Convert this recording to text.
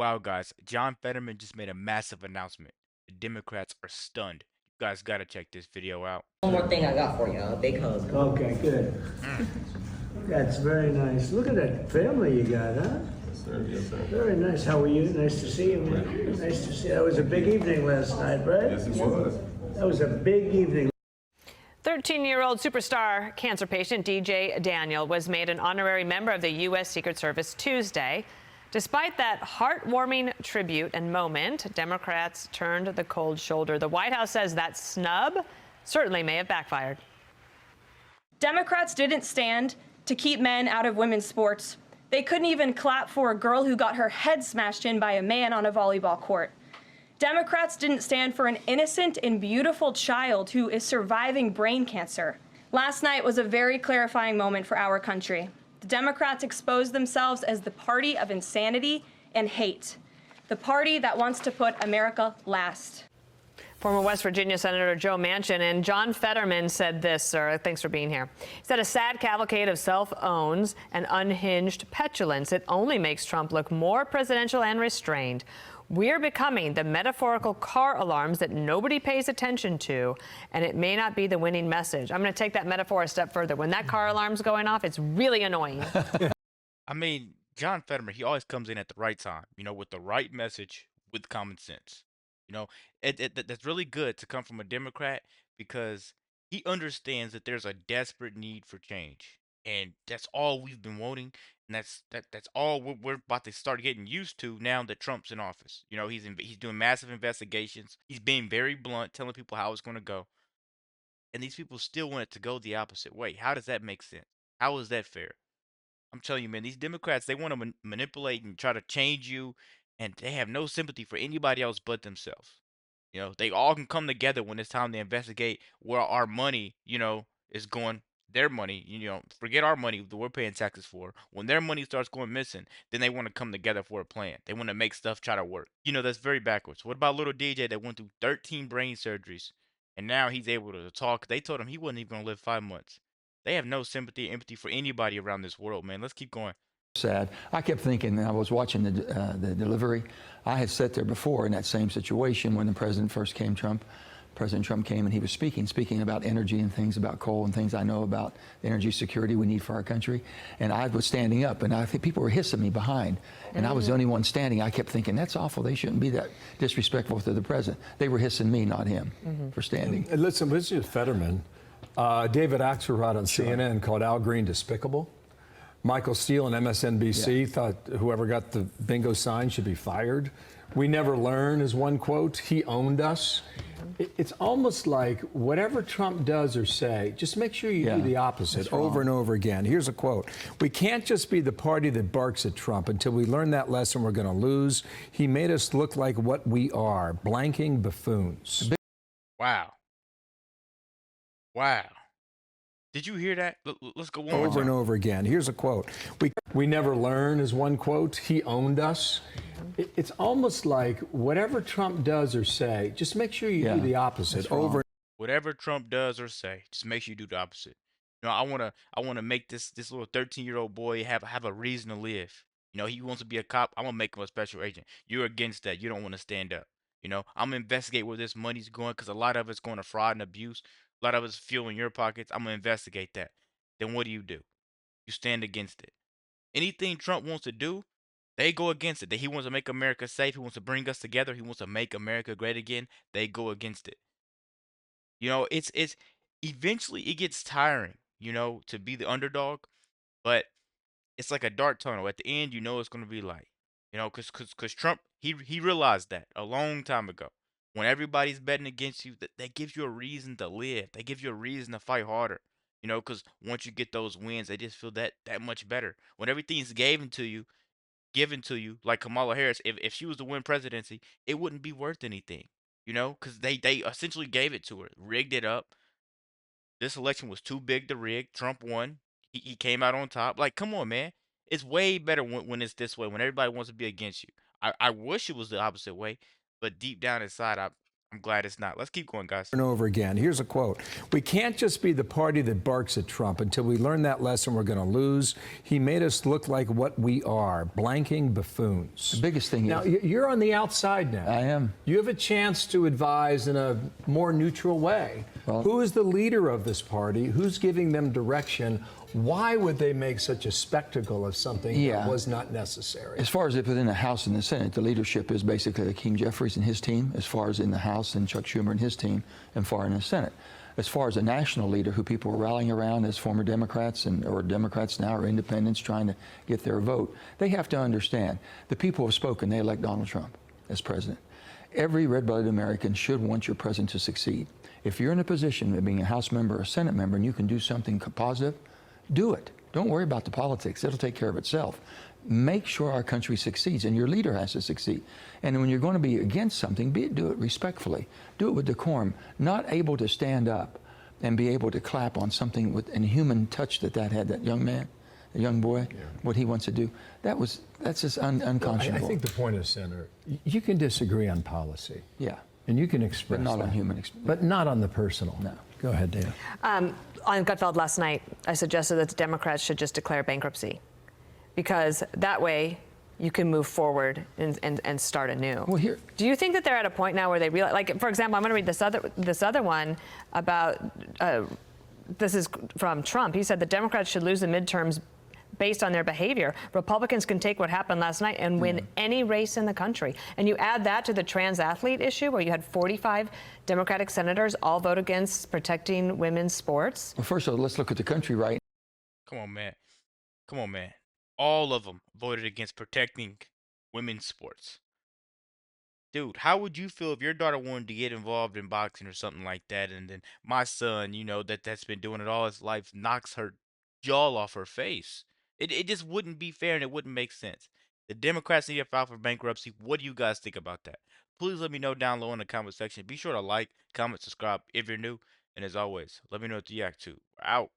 Wow, guys, John Fetterman just made a massive announcement. The Democrats are stunned. You guys gotta check this video out. One more thing I got for you, a big hug. Okay, good. That's very nice. Look at that family you got, huh? Yes, sir. Yes, sir. Very nice. How are you? Nice to see you, man. Nice to see you. That was a big evening last night, right? Yes, it was. That was a big evening. 13-year-old superstar cancer patient DJ Daniel was made an honorary member of the U.S. Secret Service Tuesday. Despite that heartwarming tribute and moment, Democrats turned the cold shoulder. The White House says that snub certainly may have backfired. Democrats didn't stand to keep men out of women's sports. They couldn't even clap for a girl who got her head smashed in by a man on a volleyball court. Democrats didn't stand for an innocent and beautiful child who is surviving brain cancer. Last night was a very clarifying moment for our country. The Democrats exposed themselves as the party of insanity and hate, the party that wants to put America last. Former West Virginia Senator Joe Manchin and John Fetterman said this, sir. Thanks for being here. He said a sad cavalcade of self-owns and unhinged petulance. It only makes Trump look more presidential and restrained. We're becoming the metaphorical car alarms that nobody pays attention to, and it may not be the winning message. I'm going to take that metaphor a step further. When that car alarm's going off, it's really annoying. I mean, John Fetterman, he always comes in at the right time, with the right message, with common sense. That's really good to come from a Democrat because he understands that there's a desperate need for change. And that's all we've been wanting. And that's all we're about to start getting used to now that Trump's in office. He's doing massive investigations. He's being very blunt, telling people how it's going to go. And these people still want it to go the opposite way. How does that make sense? How is that fair? I'm telling you, man, these Democrats, they want to manipulate and try to change you, and they have no sympathy for anybody else but themselves. They all can come together when it's time to investigate where our money, is going. Their money, forget our money that we're paying taxes for. When their money starts going missing, then they want to come together for a plan. They want to make stuff try to work. That's very backwards. What about little DJ that went through 13 brain surgeries, and now he's able to talk? They told him he wasn't even going to live 5 months. They have no sympathy, empathy for anybody around this world, man. Let's keep going. Sad. I kept thinking, I was watching the delivery. I had sat there before in that same situation when the president first came, President Trump came and he was speaking about energy and things about coal and things I know about energy security we need for our country. And I was standing up and I think people were hissing me behind. And I was the only one standing. I kept thinking, that's awful. They shouldn't be that disrespectful to the president. They were hissing me, not him, for standing. Listen to Fetterman. David Axelrod on CNN called Al Green despicable. Michael Steele on MSNBC thought whoever got the bingo sign should be fired. We never learn is one quote. He owned us. It's almost like whatever Trump does or say, just make sure you do the opposite over and over again. Here's a quote. We can't just be the party that barks at Trump. Until we learn that lesson, we're going to lose. He made us look like what we are, blanking buffoons. Wow. Wow. Did you hear that? Let's go one more Over time. and over again. Here's a quote. We never learn is one quote. He owned us. It's almost like whatever Trump does or say, just make sure you do the opposite over. Whatever Trump does or say, just make sure you do the opposite. I wanna make this little 13-year-old boy have a reason to live. He wants to be a cop. I'm gonna make him a special agent. You're against that. You don't want to stand up. I'm gonna investigate where this money's going because a lot of it's going to fraud and abuse. A lot of it's fueling your pockets. I'm gonna investigate that. Then what do? You stand against it. Anything Trump wants to do, they go against it. That he wants to make America safe. He wants to bring us together. He wants to make America great again. They go against it. It's eventually it gets tiring, to be the underdog, but it's like a dark tunnel. At the end, it's going to be light, because Trump, he realized that a long time ago. When everybody's betting against you, that gives you a reason to live. They give you a reason to fight harder, because once you get those wins, they just feel that much better. When everything's given to you, like Kamala Harris, if she was to win presidency, it wouldn't be worth anything, because they essentially gave it to her, rigged it up. This election was too big to rig. Trump won. He came out on top. Like, come on, man. It's way better when it's this way, when everybody wants to be against you. I wish it was the opposite way, but deep down inside, I'm glad it's not. Let's keep going, guys. And over again. Here's a quote. We can't just be the party that barks at Trump. Until we learn that lesson, we're going to lose. He made us look like what we are, blanking buffoons. The biggest thing Now, is... you're on the outside now. I am. You have a chance to advise in a more neutral way. Well, who is the leader of this party? Who's giving them direction? Why would they make such a spectacle of something that was not necessary? As far as within the House and the Senate, the leadership is basically Hakeem Jeffries and his team, as far as in the House, and Chuck Schumer and his team, and far in the Senate. As far as a national leader who people are rallying around as former Democrats or Democrats now or independents trying to get their vote, they have to understand the people have spoken. They elect Donald Trump as president. Every red-blooded American should want your president to succeed. If you're in a position of being a House member or a Senate member and you can do something positive, do it. Don't worry about the politics. It'll take care of itself. Make sure our country succeeds, and your leader has to succeed. And when you're going to be against something, do it respectfully. Do it with decorum. Not able to stand up and be able to clap on something with a human touch that had, that young man, the young boy, what he wants to do. That's just unconscionable. I think the point is, Senator, you can disagree on policy. Yeah. And you can express But not that. on human experience. But not on the personal. No. Go ahead, Dana. On Gutfeld last night, I suggested that the Democrats should just declare bankruptcy, because that way you can move forward and start anew. Well, here, do you think that they're at a point now where they realize, like, for example, I'm going to read this other one about, this is from Trump. He said the Democrats should lose the midterms based on their behavior. Republicans can take what happened last night and win any race in the country. And you add that to the trans athlete issue, where you had 45 Democratic senators all vote against protecting women's sports. well, first of all, let's look at the country right. Come on, man. Come on, man. All of them voted against protecting women's sports. Dude, how would you feel if your daughter wanted to get involved in boxing or something like that, and then my son, that's been doing it all his life, knocks her jaw off her face? It just wouldn't be fair, and it wouldn't make sense. The Democrats need to file for bankruptcy. What do you guys think about that? Please let me know down low in the comment section. Be sure to like, comment, subscribe if you're new. And as always, let me know what you react to. We're out.